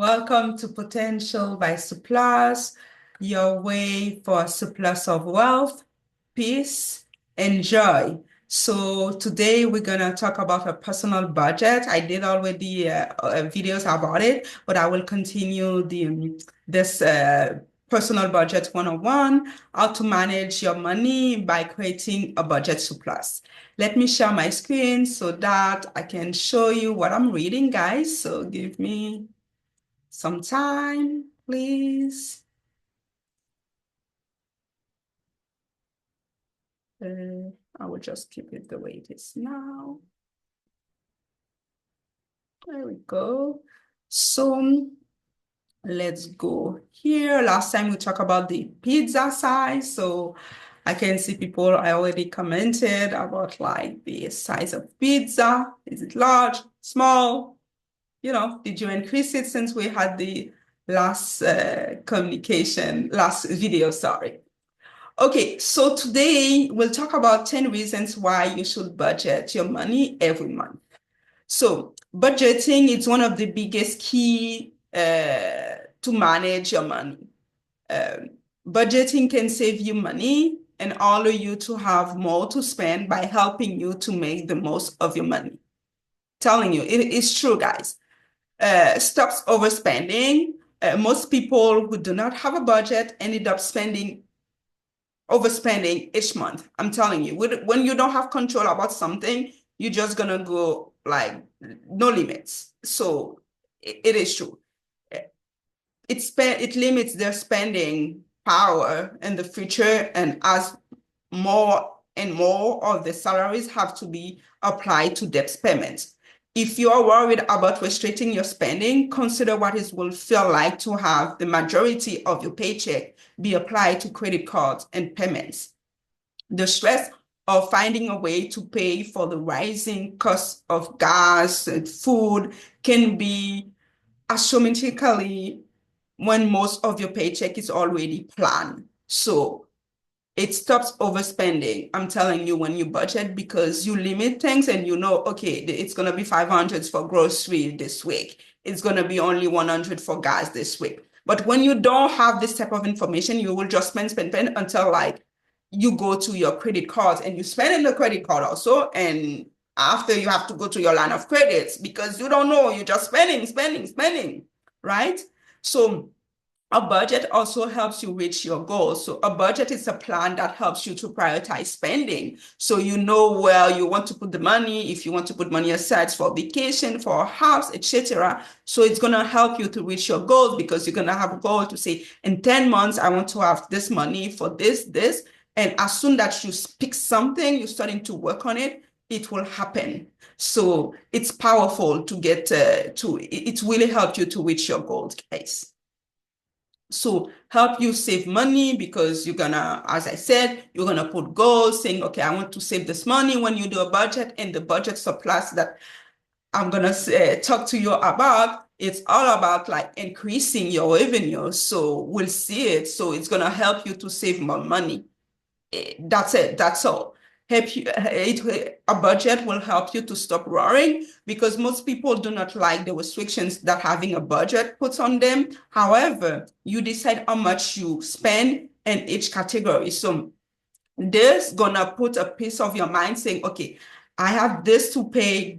Welcome to Potential by Surplus, your way for a surplus of wealth, peace, and joy. So today we're gonna talk about a personal budget. I did already videos about it, but I will continue this personal budget 101, how to manage your money by creating a budget surplus. Let me share my screen so that I can show you what I'm reading, guys. So give me some time, please. I will just keep it the way it is now. There we go. So let's go here. Last time we talked about the pizza size. So I can see people I already commented about like the size of pizza. Is it large, small? You know, did you increase it since we had the last last video, sorry. Okay, so today we'll talk about 10 reasons why you should budget your money every month. So budgeting is one of the biggest key to manage your money. Budgeting can save you money and allow you to have more to spend by helping you to make the most of your money. Telling you, it is true, guys. Stops overspending. Most people who do not have a budget ended up overspending each month. I'm telling you, when you don't have control about something, you're just gonna go like no limits. So it is true. It limits their spending power in the future, and as more and more of the salaries have to be applied to debt payments. If you are worried about restricting your spending, consider what it will feel like to have the majority of your paycheck be applied to credit cards and payments. The stress of finding a way to pay for the rising cost of gas and food can be astronomically when most of your paycheck is already planned. So it stops overspending. I'm telling you, when you budget, because you limit things and you know, okay, it's going to be 500 for grocery this week. It's going to be only 100 for gas this week. But when you don't have this type of information, you will just spend until like you go to your credit cards and you spend in the credit card also. And after you have to go to your line of credits because you don't know, you're just spending, right? So a budget also helps you reach your goals. So a budget is a plan that helps you to prioritize spending. So you know where you want to put the money, if you want to put money aside for vacation, for a house, etc. So it's going to help you to reach your goals because you're going to have a goal to say, in 10 months, I want to have this money for this. And as soon as you pick something, you're starting to work on it, it will happen. So it's powerful to get it really helps you to reach your goals, guys. So help you save money because you're gonna, as I said, you're gonna put goals saying, okay, I want to save this money when you do a budget, and the budget surplus that I'm gonna talk to you about, it's all about like increasing your revenue. So we'll see it. So it's gonna help you to save more money. That's it. That's all. A budget will help you to stop worrying because most people do not like the restrictions that having a budget puts on them. However, you decide how much you spend in each category. So this gonna put a piece of your mind saying, okay, I have this to pay,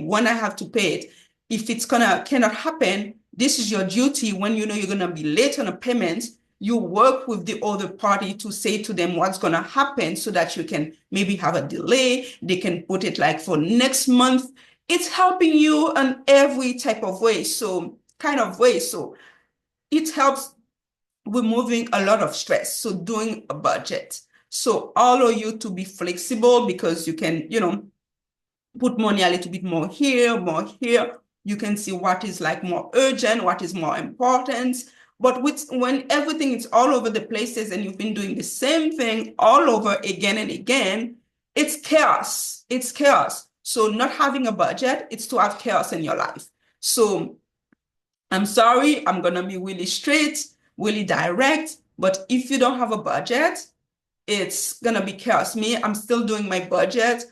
when I have to pay it. If it's cannot happen, this is your duty. When you know you're gonna be late on a payment, you work with the other party to say to them what's going to happen so that you can maybe have a delay. They can put it like for next month. It's helping you in every type of way. So it helps removing a lot of stress. So doing a budget. So allow you to be flexible because you can, put money a little bit more here, more here. You can see what is like more urgent, what is more important. But when everything is all over the places and you've been doing the same thing all over again and again, it's chaos. It's chaos. So not having a budget, it's to have chaos in your life. So I'm sorry, I'm going to be really straight, really direct. But if you don't have a budget, it's going to be chaos. I'm still doing my budget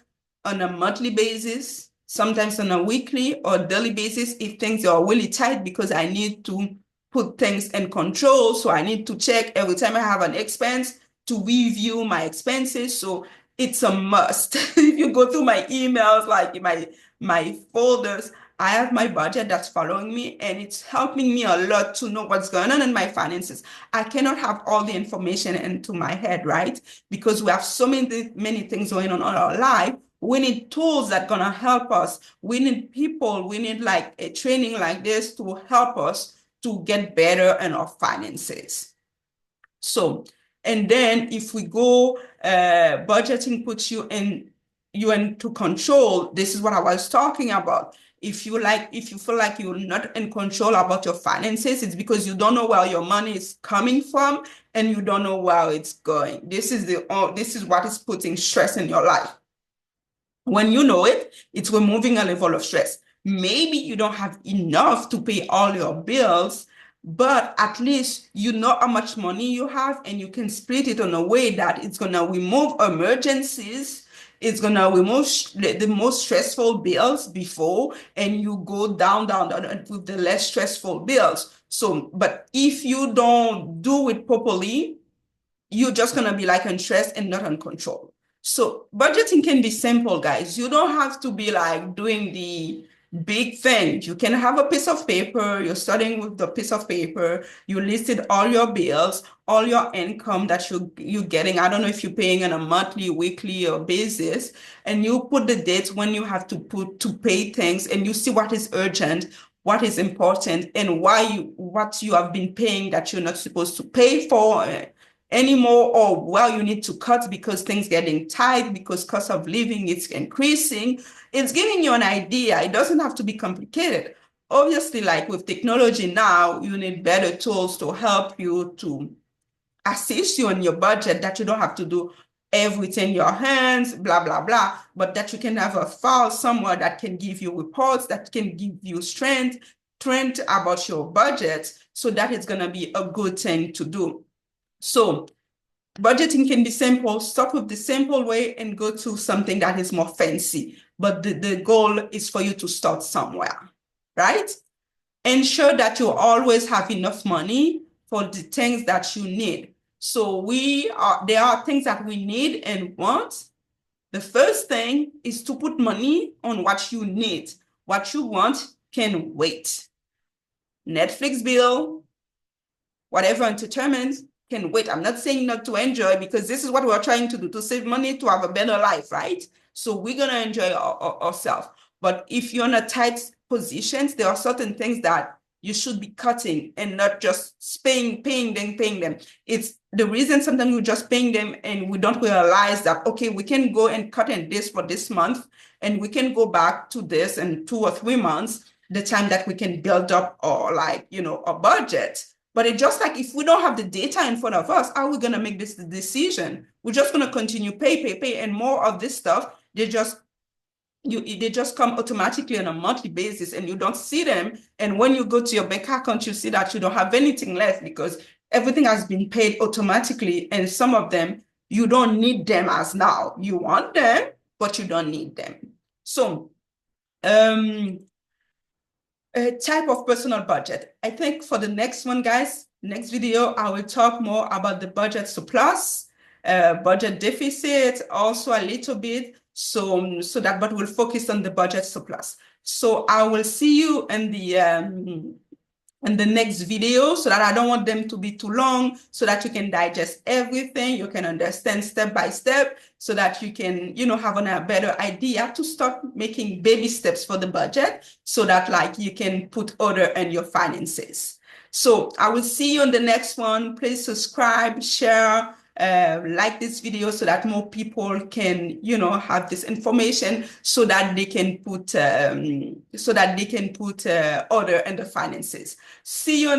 on a monthly basis. sometimes on a weekly or daily basis if things are really tight, because I need to put things in control. So I need to check every time I have an expense to review my expenses. So it's a must. If you go through my emails, like my folders, I have my budget that's following me, and it's helping me a lot to know what's going on in my finances. I cannot have all the information into my head, right? Because we have so many things going on in our life. We need tools that are gonna help us. We need people, we need like a training like this to help us to get better in our finances. So, and then if we go, budgeting puts you into control. This is what I was talking about. If you feel like you're not in control about your finances, it's because you don't know where your money is coming from and you don't know where it's going. This is what is putting stress in your life. When you know it, it's removing a level of stress. Maybe you don't have enough to pay all your bills, but at least you know how much money you have, and you can split it in a way that it's going to remove emergencies. It's going to remove the most stressful bills before, and you go down with the less stressful bills. So, but if you don't do it properly, you're just going to be like in stress and not in control. So budgeting can be simple, guys. You don't have to be like doing the big thing. You can have a piece of paper. You're starting with the piece of paper. You listed all your bills, all your income that you're getting. I don't know if you're paying on a monthly, weekly, or basis, and you put the dates when you have to pay things, and you see what is urgent, what is important, and what you have been paying that you're not supposed to pay for anymore, or well, you need to cut because things getting tight, because cost of living is increasing. It's giving you an idea. It doesn't have to be complicated. Obviously, like with technology now, you need better tools to help you, to assist you in your budget, that you don't have to do everything in your hands, blah, blah, blah, but that you can have a file somewhere that can give you reports, that can give you strength about your budget, so that it's going to be a good thing to do. So budgeting can be simple. Start with the simple way and go to something that is more fancy. But the goal is for you to start somewhere, right? Ensure that you always have enough money for the things that you need. So there are things that we need and want. The first thing is to put money on what you need. What you want can wait. Netflix bill, whatever entertainment can wait. I'm not saying not to enjoy, because this is what we're trying to do, to save money, to have a better life, right? So we're going to enjoy ourselves. But if you're in a tight position, there are certain things that you should be cutting and not just paying them. It's the reason sometimes we're just paying them and we don't realize that, okay, we can go and cut in this for this month, and we can go back to this in 2 or 3 months, the time that we can build up our, like, a budget. But it's just like, if we don't have the data in front of us, how are we going to make this decision? We're just going to continue pay, and more of this stuff, they just come automatically on a monthly basis, and you don't see them. And when you go to your bank account, you see that you don't have anything left, because everything has been paid automatically. And some of them, you don't need them as now. You want them, but you don't need them. So, a type of personal budget. I think for the next one, guys, next video, I will talk more about the budget surplus, budget deficit, also a little bit. But we'll focus on the budget surplus. So I will see you in the next video, so that I don't want them to be too long, so that you can digest everything, you can understand step by step, so that you can, have a better idea to start making baby steps for the budget, so that like you can put order in your finances. So I will see you on the next one. Please subscribe, share, like this video, so that more people can, have this information, so that they can put order in the finances. See you